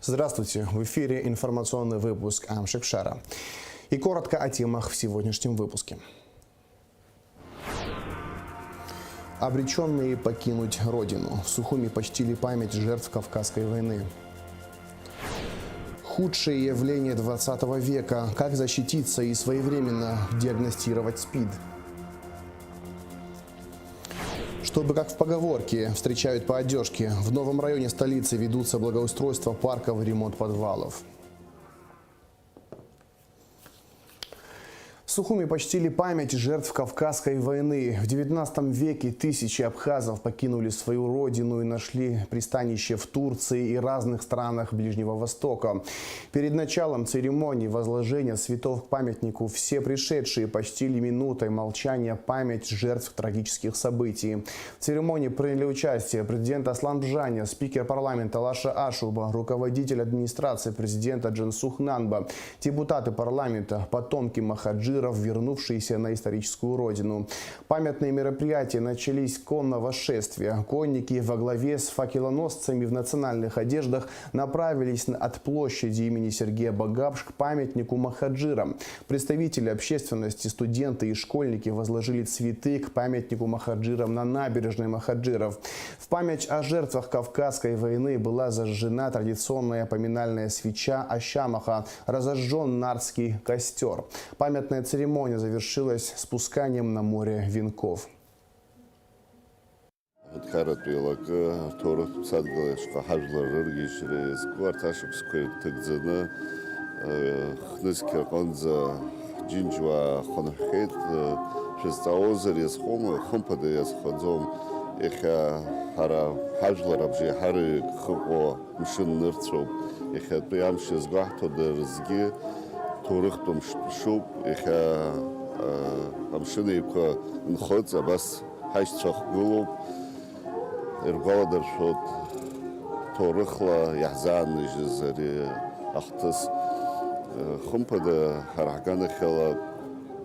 Здравствуйте! В эфире информационный выпуск Амшикшара. И коротко о темах в сегодняшнем выпуске. Обреченные покинуть родину. В Сухуми почтили память жертв Кавказской войны. Худшее явление 20 века. Как защититься и своевременно диагностировать СПИД. Чтобы, как в поговорке, встречают по одежке, в новом районе столицы ведутся благоустройство парков, ремонт подвалов. В Сухуми почтили память жертв Кавказской войны. В 19 веке тысячи абхазов покинули свою родину и нашли пристанище в Турции и разных странах Ближнего Востока. Перед началом церемонии возложения цветов к памятнику все пришедшие почтили минутой молчания память жертв трагических событий. В церемонии приняли участие президент Аслан Бжаня, спикер парламента Лаша Ашуба, руководитель администрации президента Джансух Нанба, депутаты парламента, потомки махаджиров, вернувшиеся на историческую родину. Памятные мероприятия начались с конного шествия. Конники во главе с факелоносцами в национальных одеждах направились от площади имени Сергея Багапш к памятнику махаджирам. Представители общественности, студенты и школьники возложили цветы к памятнику махаджирам на набережной Махаджиров. В память о жертвах Кавказской войны была зажжена традиционная поминальная свеча Ащамаха, разожжен нардский костер. Памятная церемония завершилась спусканием на море венков. Турыхтум шуб, амшины ипка нходza, бас хайштрах гулуб, иргаладар шот турыхла яхзан нижзари ахтас хумпада харагана хела,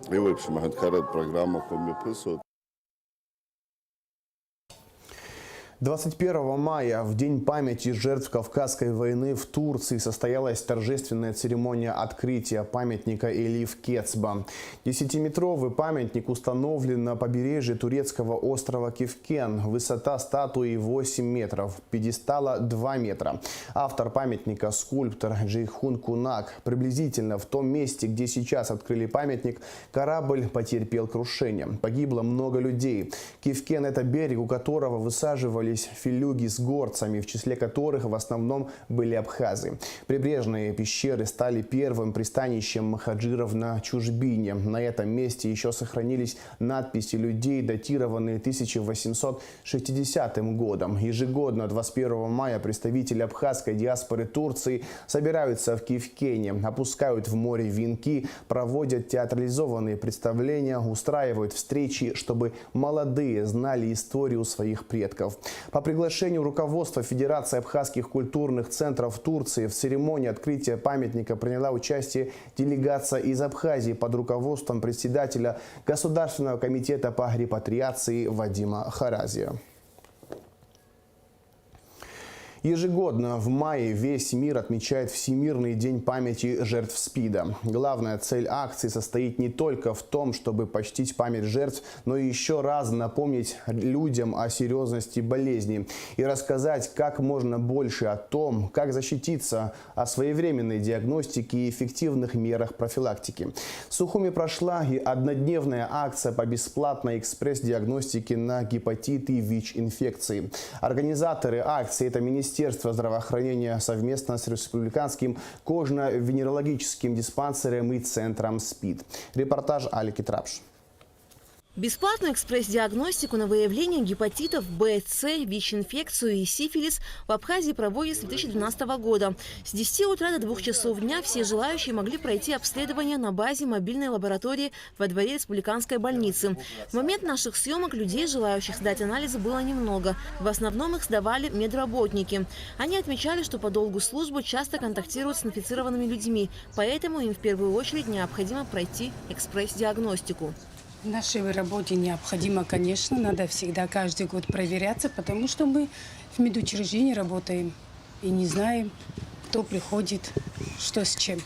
ивайпш маханкарат программа комиписот. 21 мая, в день памяти жертв Кавказской войны, в Турции состоялась торжественная церемония открытия памятника Элиф Кецба. 10-метровый памятник установлен на побережье турецкого острова Кефкен. Высота статуи 8 метров, пьедестала 2 метра. Автор памятника – скульптор Джейхун Кунак. Приблизительно в том месте, где сейчас открыли памятник, корабль потерпел крушение. Погибло много людей. Кефкен – это берег, у которого высаживали филюги с горцами, в числе которых в основном были абхазы. Прибрежные пещеры стали первым пристанищем махаджиров на чужбине. На этом месте еще сохранились надписи людей, датированные 1860 годом. Ежегодно 21 мая представители абхазской диаспоры Турции собираются в Кефкене, опускают в море венки, проводят театрализованные представления, устраивают встречи, чтобы молодые знали историю своих предков. По приглашению руководства Федерации абхазских культурных центров Турции в церемонии открытия памятника приняла участие делегация из Абхазии под руководством председателя Государственного комитета по репатриации Вадима Харазия. Ежегодно в мае весь мир отмечает Всемирный день памяти жертв СПИДа. Главная цель акции состоит не только в том, чтобы почтить память жертв, но и еще раз напомнить людям о серьезности болезни и рассказать как можно больше о том, как защититься, о своевременной диагностике и эффективных мерах профилактики. В Сухуми прошла и однодневная акция по бесплатной экспресс-диагностике на гепатит и ВИЧ-инфекции. Организаторы акции – это Министерство здравоохранения совместно с Республиканским кожно-венерологическим диспансером и центром СПИД. Репортаж Алики Трапш. Бесплатную экспресс-диагностику на выявление гепатитов Б, С, ВИЧ-инфекцию и сифилис в Абхазии проводят с 2012 года. С 10 утра до 2 часов дня все желающие могли пройти обследование на базе мобильной лаборатории во дворе республиканской больницы. В момент наших съемок людей, желающих сдать анализы, было немного. В основном их сдавали медработники. Они отмечали, что по долгу службы часто контактируют с инфицированными людьми, поэтому им в первую очередь необходимо пройти экспресс-диагностику. В нашей работе необходимо, конечно, надо всегда каждый год проверяться, потому что мы в медучреждении работаем и не знаем, кто приходит, что с чем.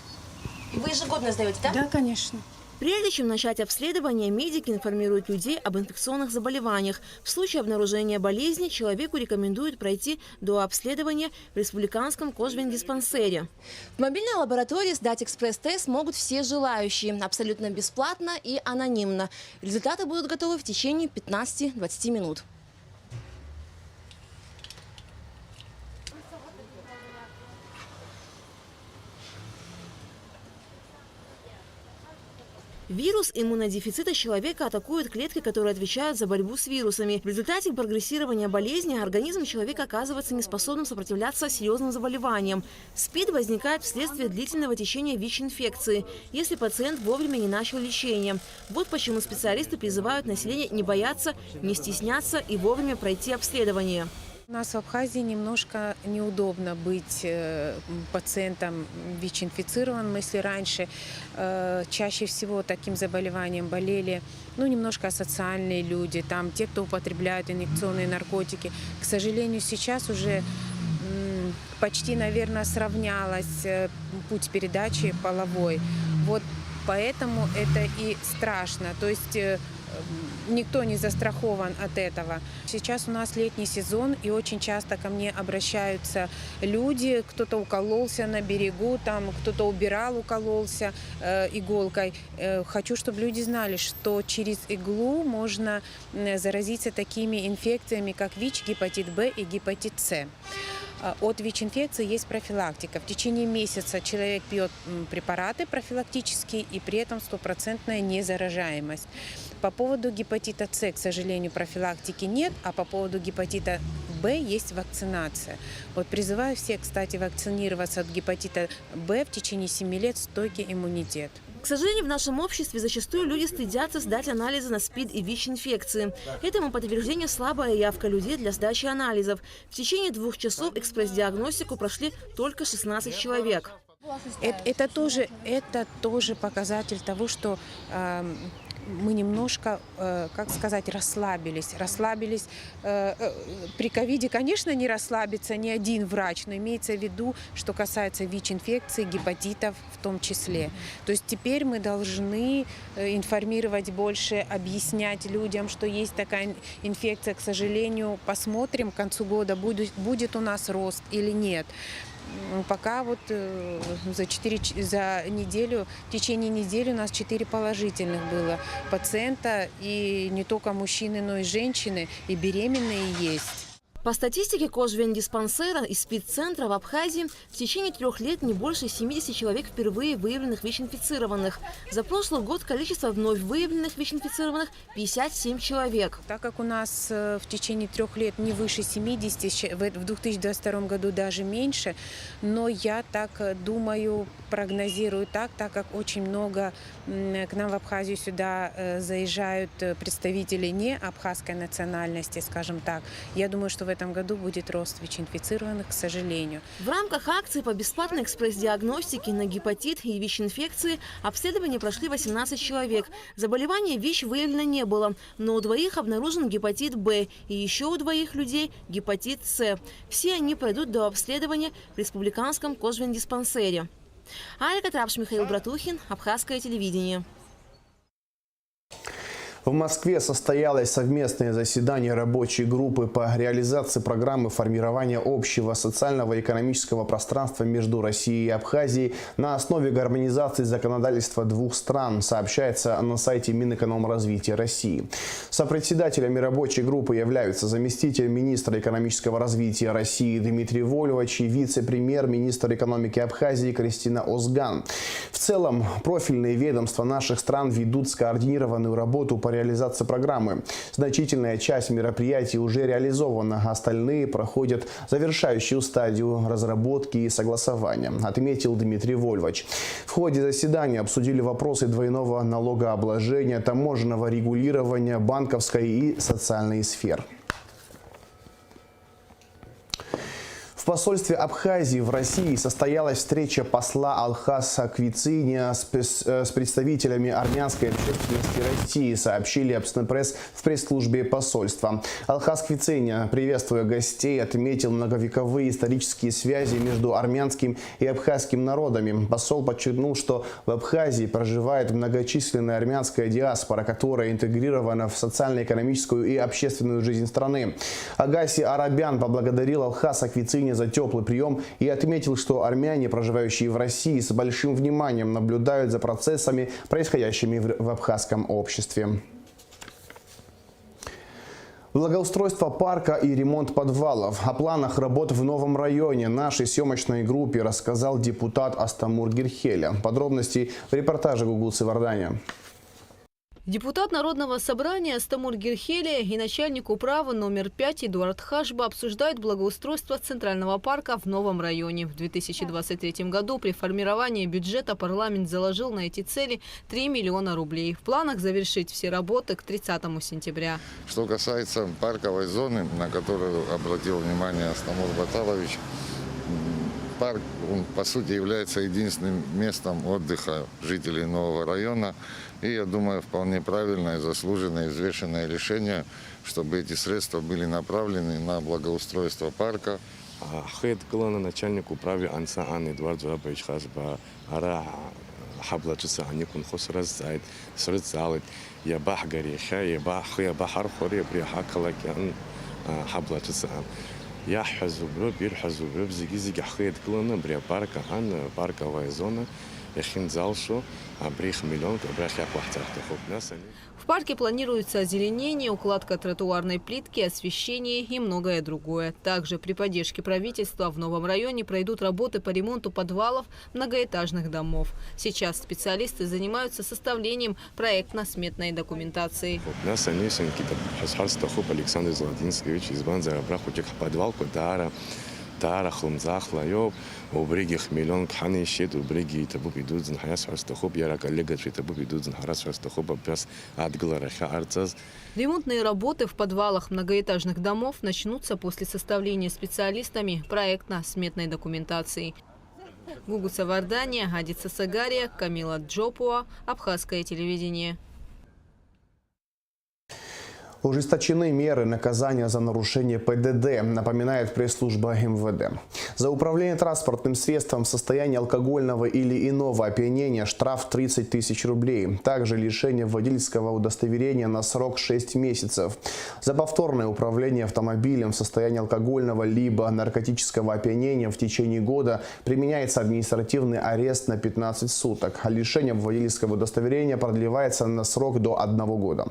И вы ежегодно сдаете, да? Да, конечно. Прежде чем начать обследование, медики информируют людей об инфекционных заболеваниях. В случае обнаружения болезни человеку рекомендуют пройти до обследования в республиканском кожвендиспансере. В мобильной лаборатории сдать экспресс-тест могут все желающие, абсолютно бесплатно и анонимно. Результаты будут готовы в течение 15-20 минут. Вирус иммунодефицита человека атакует клетки, которые отвечают за борьбу с вирусами. В результате прогрессирования болезни организм человека оказывается неспособным сопротивляться серьезным заболеваниям. СПИД возникает вследствие длительного течения ВИЧ-инфекции, если пациент вовремя не начал лечение. Вот почему специалисты призывают население не бояться, не стесняться и вовремя пройти обследование. У нас в Абхазии немножко неудобно быть пациентом ВИЧ-инфицированным. Если раньше чаще всего таким заболеванием болели немножко асоциальные люди, там, те, кто употребляют инъекционные наркотики. К сожалению, сейчас уже почти, наверное, сравнялась путь передачи половой. Вот поэтому это и страшно. То есть никто не застрахован от этого. Сейчас у нас летний сезон, и очень часто ко мне обращаются люди, кто-то укололся на берегу, там кто-то убирал, укололся иголкой. Хочу, чтобы люди знали, что через иглу можно заразиться такими инфекциями, как ВИЧ, гепатит Б и гепатит С. От ВИЧ-инфекции есть профилактика. В течение месяца человек пьет препараты профилактические, и при этом стопроцентная незаражаемость. По поводу гепатита С, к сожалению, профилактики нет, а по поводу гепатита Б есть вакцинация. Вот призываю всех, кстати, вакцинироваться от гепатита Б в течение 7 лет, стойкий иммунитет. К сожалению, в нашем обществе зачастую люди стыдятся сдать анализы на СПИД и ВИЧ-инфекции. Этому подтверждение слабая явка людей для сдачи анализов. В течение 2 часов экспресс-диагностику прошли только 16 человек. Это тоже показатель того, что мы немножко, как сказать, расслабились. При ковиде, конечно, не расслабится ни один врач, но имеется в виду, что касается ВИЧ-инфекции, гепатитов в том числе. То есть теперь мы должны информировать больше, объяснять людям, что есть такая инфекция. К сожалению, посмотрим к концу года, будет у нас рост или нет. Пока вот в течение недели у нас 4 положительных было пациента, и не только мужчины, но и женщины, и беременные есть. По статистике кожвендиспансера и СПИД-центра в Абхазии в течение 3 лет не больше 70 человек впервые выявленных ВИЧ-инфицированных. За прошлый год количество вновь выявленных ВИЧ-инфицированных – 57 человек. Так как у нас в течение 3 лет не выше 70, в 2022 году даже меньше, но я так думаю, прогнозирую так как очень много к нам в Абхазию сюда заезжают представители не абхазской национальности, скажем так. Я думаю, что в этом году будет рост ВИЧ-инфицированных, к сожалению. В рамках акции по бесплатной экспресс-диагностике на гепатит и ВИЧ-инфекции обследование прошли 18 человек. Заболевания ВИЧ выявлено не было, но у 2 обнаружен гепатит Б и еще у 2 людей гепатит С. Все они пройдут до обследования в республиканском кожвендиспансере. Алька Трапш, Михаил Братухин, Абхазское телевидение. В Москве состоялось совместное заседание рабочей группы по реализации программы формирования общего социального и экономического пространства между Россией и Абхазией на основе гармонизации законодательства 2 стран, сообщается на сайте Минэкономразвития России. Сопредседателями рабочей группы являются заместитель министра экономического развития России Дмитрий Вольвач и вице-премьер-министр экономики Абхазии Кристина Озган. В целом, профильные ведомства наших стран ведут скоординированную работу по реализации программы. Значительная часть мероприятий уже реализована, остальные проходят завершающую стадию разработки и согласования, отметил Дмитрий Вольвач. В ходе заседания обсудили вопросы двойного налогообложения, таможенного регулирования, банковской и социальной сфер. В посольстве Абхазии в России состоялась встреча посла Алхаса Квициня с представителями армянской общественности России, сообщили Абснепресс в пресс-службе посольства. Алхас Квициня, приветствуя гостей, отметил многовековые исторические связи между армянским и абхазским народами. Посол подчеркнул, что в Абхазии проживает многочисленная армянская диаспора, которая интегрирована в социально-экономическую и общественную жизнь страны. Агаси Арабян поблагодарил Алхаса Квициня за теплый прием и отметил, что армяне, проживающие в России, с большим вниманием наблюдают за процессами, происходящими в абхазском обществе. Благоустройство парка и ремонт подвалов. О планах работ в новом районе нашей съемочной группе рассказал депутат Астамур Гирхеля. Подробности в репортаже Гугулцы Вардания. Депутат Народного собрания Астамур Гирхеля и начальник управы номер 5 Эдуард Хашба обсуждают благоустройство Центрального парка в новом районе. В 2023 году при формировании бюджета парламент заложил на эти цели 3 миллиона рублей. В планах завершить все работы к 30 сентября. Что касается парковой зоны, на которую обратил внимание Астамур Баталович, парк, он, по сути, является единственным местом отдыха жителей нового района. И, я думаю, вполне правильное, заслуженное, взвешенное решение, чтобы эти средства были направлены на благоустройство парка. Хед Клана, начальник управы Ансаан Эдуард Зурабович Хашба, Ара Хаблачиса Аникун Хосразайт, Срыцалит, Ябах Гариха, Ябах Хархори, Брихакалакян Хаблачиса. Я хазубру, бир хазубру, бзигизиг Хед Клана, Брия парка, парковая зона. В парке планируется озеленение, укладка тротуарной плитки, освещение и многое другое. Также при поддержке правительства в новом районе пройдут работы по ремонту подвалов многоэтажных домов. Сейчас специалисты занимаются составлением проектно-сметной документации. Тарахлым захлаёб, убригих миллион кхани щет, убриги табу бидут зинхаяс растахоп, яра коллега табу бидут зинхарас растахоп, обяз адглараха арцаз. Ремонтные работы в подвалах многоэтажных домов начнутся после составления специалистами проектно-сметной документации. Гугуца Вардания, Гадица Сагария, Камила Джопуа, Абхазское телевидение. Ужесточены меры наказания за нарушение ПДД, напоминает пресс-служба МВД. За управление транспортным средством в состоянии алкогольного или иного опьянения штраф 30 тысяч рублей. Также лишение водительского удостоверения на срок 6 месяцев. За повторное управление автомобилем в состоянии алкогольного либо наркотического опьянения в течение года применяется административный арест на 15 суток. А лишение водительского удостоверения продлевается на срок до 1 года.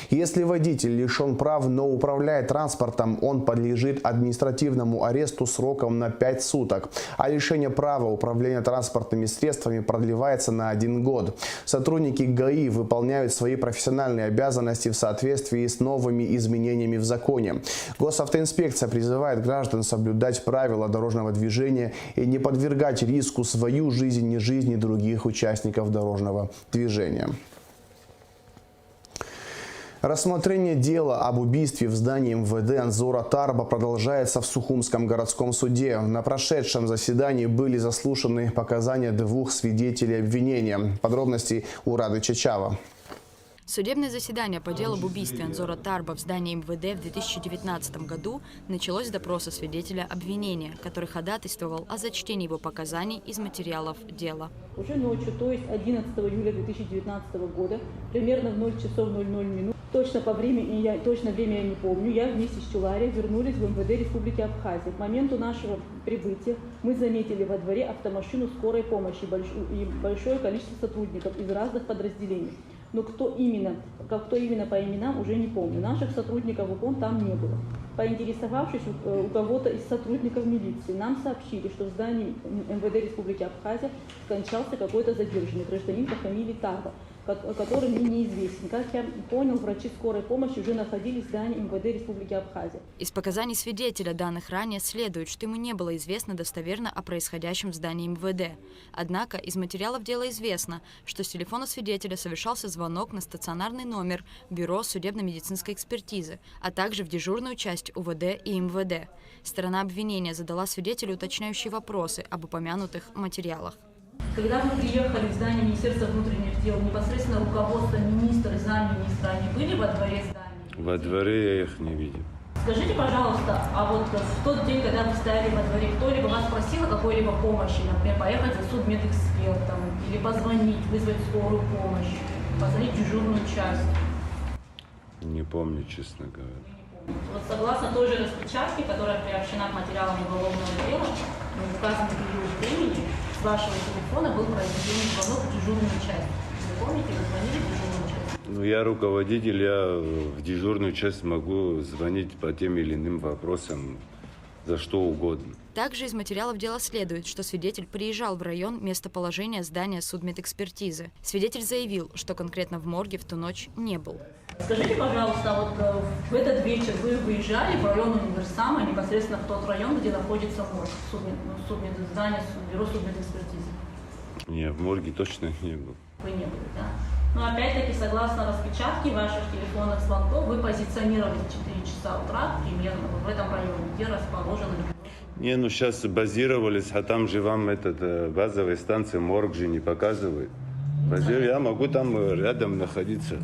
Если водитель лишен прав, но управляет транспортом, он подлежит административному аресту сроком на 5 суток, а лишение права управления транспортными средствами продлевается на 1 год. Сотрудники ГАИ выполняют свои профессиональные обязанности в соответствии с новыми изменениями в законе. Госавтоинспекция призывает граждан соблюдать правила дорожного движения и не подвергать риску свою жизнь, ни жизни других участников дорожного движения. Рассмотрение дела об убийстве в здании МВД Анзора Тарба продолжается в Сухумском городском суде. На прошедшем заседании были заслушаны показания 2 свидетелей обвинения. Подробности у Рады Чачава. Судебное заседание по делу об убийстве Анзора Тарба в здании МВД в 2019 году началось с допроса свидетеля обвинения, который ходатайствовал о зачтении его показаний из материалов дела. Уже ночью, то есть 11 июля 2019 года, примерно в 0 часов 00 минут, точно время я не помню, я вместе с Чулари вернулись в МВД Республики Абхазия. К моменту нашего прибытия мы заметили во дворе автомашину скорой помощи и большое количество сотрудников из разных подразделений. Но кто именно по именам, уже не помню. Наших сотрудников УКОН там не было. Поинтересовавшись у кого-то из сотрудников милиции, нам сообщили, что в здании МВД Республики Абхазия скончался какой-то задержанный гражданин по фамилии Тарба. который мне неизвестен. Как я понял, врачи скорой помощи уже находились в здании МВД Республики Абхазия. Из показаний свидетеля, данных ранее, следует, что ему не было известно достоверно о происходящем в здании МВД. Однако из материалов дела известно, что с телефона свидетеля совершался звонок на стационарный номер Бюро судебно-медицинской экспертизы, а также в дежурную часть УВД и МВД. Сторона обвинения задала свидетелю уточняющие вопросы об упомянутых материалах. Когда вы приехали в здание Министерства внутренних дел, непосредственно руководство министра и замминистра, они были во дворе здания? Во дворе я их не видел. Скажите, пожалуйста, а вот в тот день, когда вы стояли во дворе, кто-либо вас просил о какой-либо помощи, например, поехать за судмедэкспертом, или позвонить, вызвать скорую помощь, позвонить в дежурную часть? Не помню, честно говоря. Вот согласно той же распечатке, которая приобщена к материалам уголовного дела, в указанный период времени с вашего телефона был произведен звонок в дежурную часть. Вы помните, вы звонили в дежурную часть? Ну, я руководитель, я в дежурную часть могу звонить по тем или иным вопросам, за что угодно. Также из материалов дела следует, что свидетель приезжал в район местоположения здания судмедэкспертизы. Свидетель заявил, что конкретно в морге в ту ночь не был. Скажите, пожалуйста, вот в этот вечер вы выезжали в район Универсама, непосредственно в тот район, где находится морг, здание Бюро судмедэкспертизы? Нет, в морге точно не был. Вы не были, да? Но опять-таки, согласно распечатке ваших телефонных звонков, вы позиционировали в 4 часа утра примерно в этом районе, где расположен. Не, ну сейчас базировались, а там же вам базовая станция морг же не показывает. Я могу там рядом находиться.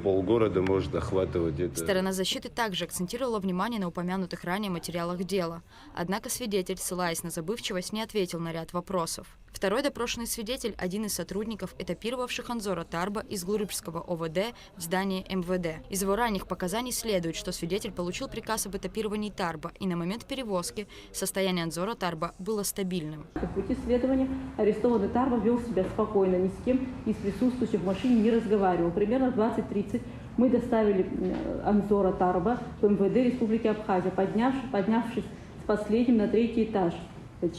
Полгорода может охватывать это. Сторона защиты также акцентировала внимание на упомянутых ранее материалах дела. Однако свидетель, ссылаясь на забывчивость, не ответил на ряд вопросов. Второй допрошенный свидетель – один из сотрудников, этапировавших Анзора Тарба из Глурипского ОВД в здание МВД. Из его ранних показаний следует, что свидетель получил приказ об этапировании Тарба, и на момент перевозки состояние Анзора Тарба было стабильным. В пути следования арестованный Тарба вел себя спокойно, ни с кем из присутствующих в машине не разговаривал. Примерно в 20:30 мы доставили Анзора Тарба в МВД Республики Абхазия, поднявшись с последним на 3-й этаж.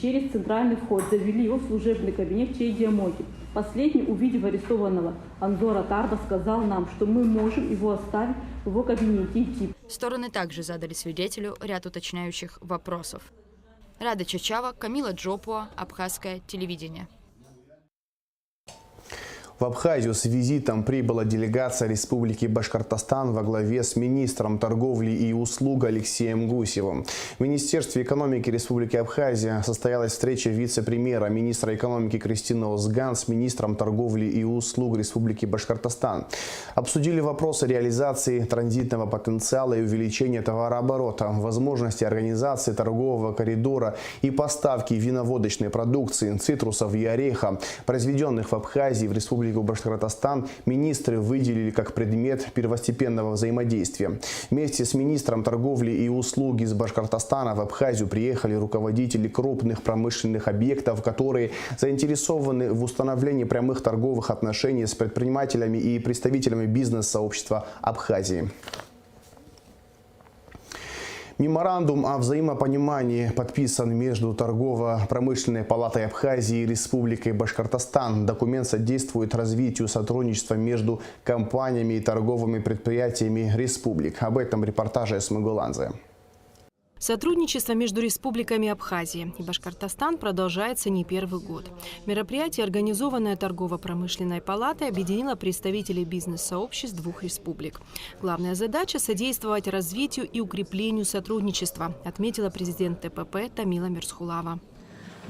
Через центральный вход завели его в служебный кабинет Чей Диамоти. Последний, увидев арестованного Анзора Тарба, сказал нам, что мы можем его оставить в его кабинете и идти. Стороны также задали свидетелю ряд уточняющих вопросов. Рада Чачава, Камила Джопуа, Абхазское телевидение. В Абхазию с визитом прибыла делегация Республики Башкортостан во главе с министром торговли и услуг Алексеем Гусевым. В Министерстве экономики Республики Абхазия состоялась встреча вице-премьера, министра экономики Кристины Озган с министром торговли и услуг Республики Башкортостан. Обсудили вопросы реализации транзитного потенциала и увеличения товарооборота, возможности организации торгового коридора и поставки виноводочной продукции, цитрусов и ореха, произведенных в Абхазии в Республике Башкортостан, министры выделили как предмет первостепенного взаимодействия. Вместе с министром торговли и услуг из Башкортостана в Абхазию приехали руководители крупных промышленных объектов, которые заинтересованы в установлении прямых торговых отношений с предпринимателями и представителями бизнес-сообщества Абхазии. Меморандум о взаимопонимании подписан между Торгово-промышленной палатой Абхазии и Республикой Башкортостан. Документ содействует развитию сотрудничества между компаниями и торговыми предприятиями республик. Об этом репортаже Смыгуланзе. Сотрудничество между республиками Абхазия и Башкортостан продолжается не первый год. Мероприятие, организованное Торгово-промышленной палатой, объединило представителей бизнес-сообществ двух республик. Главная задача – содействовать развитию и укреплению сотрудничества, отметила президент ТПП Тамила Мирсхулава.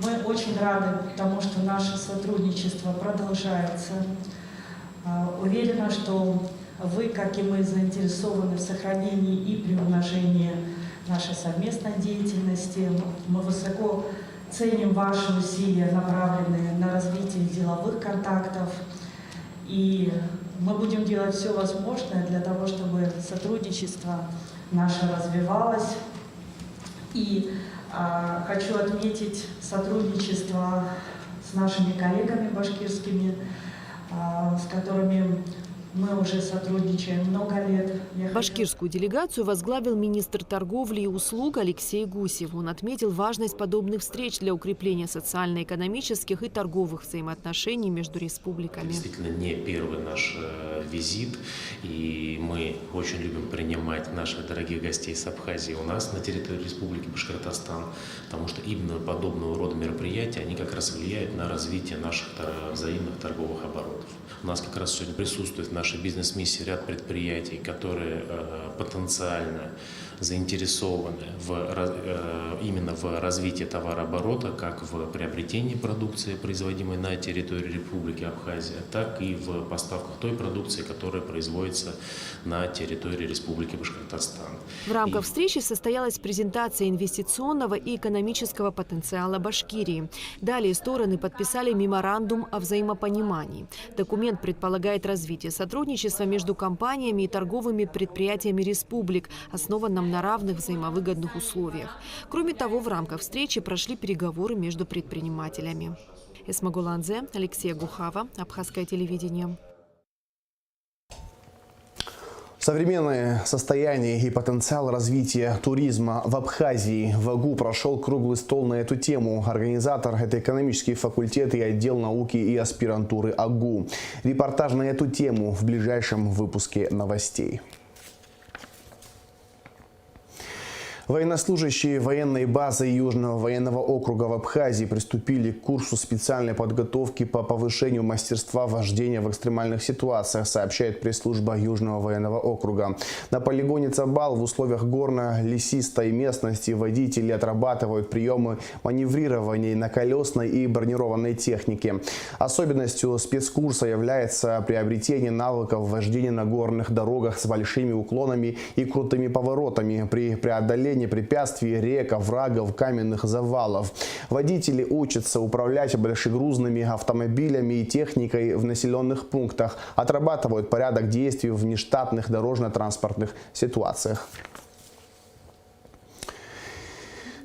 Мы очень рады тому, что наше сотрудничество продолжается. Уверена, что вы, как и мы, заинтересованы в сохранении и приумножении нашей совместной деятельности. Мы высоко ценим ваши усилия, направленные на развитие деловых контактов. И мы будем делать все возможное для того, чтобы сотрудничество наше развивалось. И хочу отметить сотрудничество с нашими коллегами башкирскими, с которыми Мы уже сотрудничаем много лет. Башкирскую делегацию возглавил министр торговли и услуг Алексей Гусев. Он отметил важность подобных встреч для укрепления социально-экономических и торговых взаимоотношений между республиками. Действительно, не первый наш визит, и мы очень любим принимать наших дорогих гостей с Абхазии у нас на территории Республики Башкортостан, потому что именно подобного рода мероприятия, они как раз влияют на развитие наших взаимных торговых оборотов. У нас как раз сегодня присутствует в нашей бизнес-миссии ряд предприятий, которые потенциально заинтересованы именно в развитии товарооборота, как в приобретении продукции, производимой на территории Республики Абхазия, так и в поставках той продукции, которая производится на территории Республики Башкортостан. В рамках встречи состоялась презентация инвестиционного и экономического потенциала Башкирии. Далее стороны подписали меморандум о взаимопонимании. Документ предполагает развитие сотрудничества между компаниями и торговыми предприятиями республик, основанном на равных взаимовыгодных условиях. Кроме того, в рамках встречи прошли переговоры между предпринимателями. Эсма Гуланзе, Алексей Гухава, Абхазское телевидение. Современное состояние и потенциал развития туризма в Абхазии. В АГУ прошел круглый стол на эту тему. Организатор – это экономический факультет и отдел науки и аспирантуры АГУ. Репортаж на эту тему в ближайшем выпуске новостей. Военнослужащие военной базы Южного военного округа в Абхазии приступили к курсу специальной подготовки по повышению мастерства вождения в экстремальных ситуациях, сообщает пресс-служба Южного военного округа. На полигоне Цабал в условиях горно-лесистой местности водители отрабатывают приемы маневрирования на колесной и бронированной технике. Особенностью спецкурса является приобретение навыков вождения на горных дорогах с большими уклонами и крутыми поворотами при преодолении препятствий, рек, оврагов, каменных завалов. Водители учатся управлять большегрузными автомобилями и техникой в населенных пунктах, отрабатывают порядок действий в нештатных дорожно-транспортных ситуациях.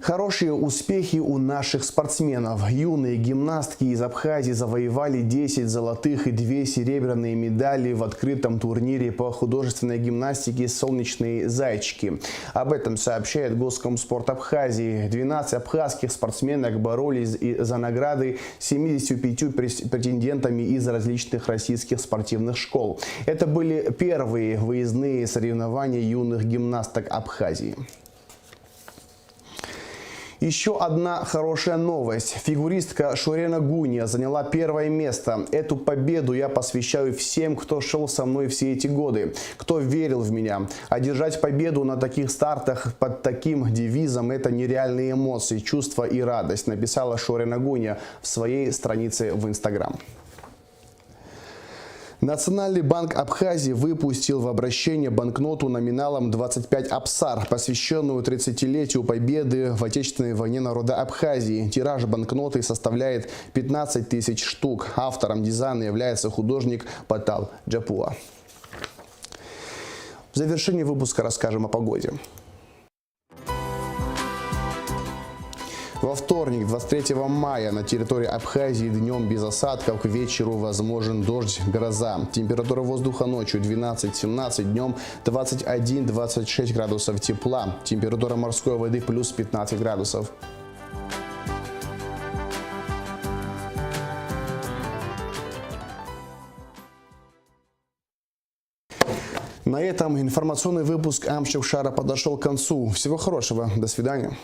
Хорошие успехи у наших спортсменов. Юные гимнастки из Абхазии завоевали 10 золотых и 2 серебряные медали в открытом турнире по художественной гимнастике «Солнечные зайчики». Об этом сообщает Госкомспорт Абхазии. 12 абхазских спортсменок боролись за награды с 75 претендентами из различных российских спортивных школ. Это были первые выездные соревнования юных гимнасток Абхазии. Еще одна хорошая новость. Фигуристка Шорена Гуния заняла 1-е место. Эту победу я посвящаю всем, кто шел со мной все эти годы, кто верил в меня. Одержать победу на таких стартах под таким девизом – это нереальные эмоции, чувства и радость, написала Шорена Гуния в своей странице в Инстаграм. Национальный банк Абхазии выпустил в обращение банкноту номиналом 25 абсар, посвященную 30-летию победы в Отечественной войне народа Абхазии. Тираж банкноты составляет 15 тысяч штук. Автором дизайна является художник Патал Джапуа. В завершении выпуска расскажем о погоде. Во вторник, 23 мая, на территории Абхазии днем без осадков, к вечеру возможен дождь, гроза. Температура воздуха ночью 12-17, днем 21-26 градусов тепла. Температура морской воды плюс 15 градусов. На этом информационный выпуск Амчевшара подошел к концу. Всего хорошего. До свидания.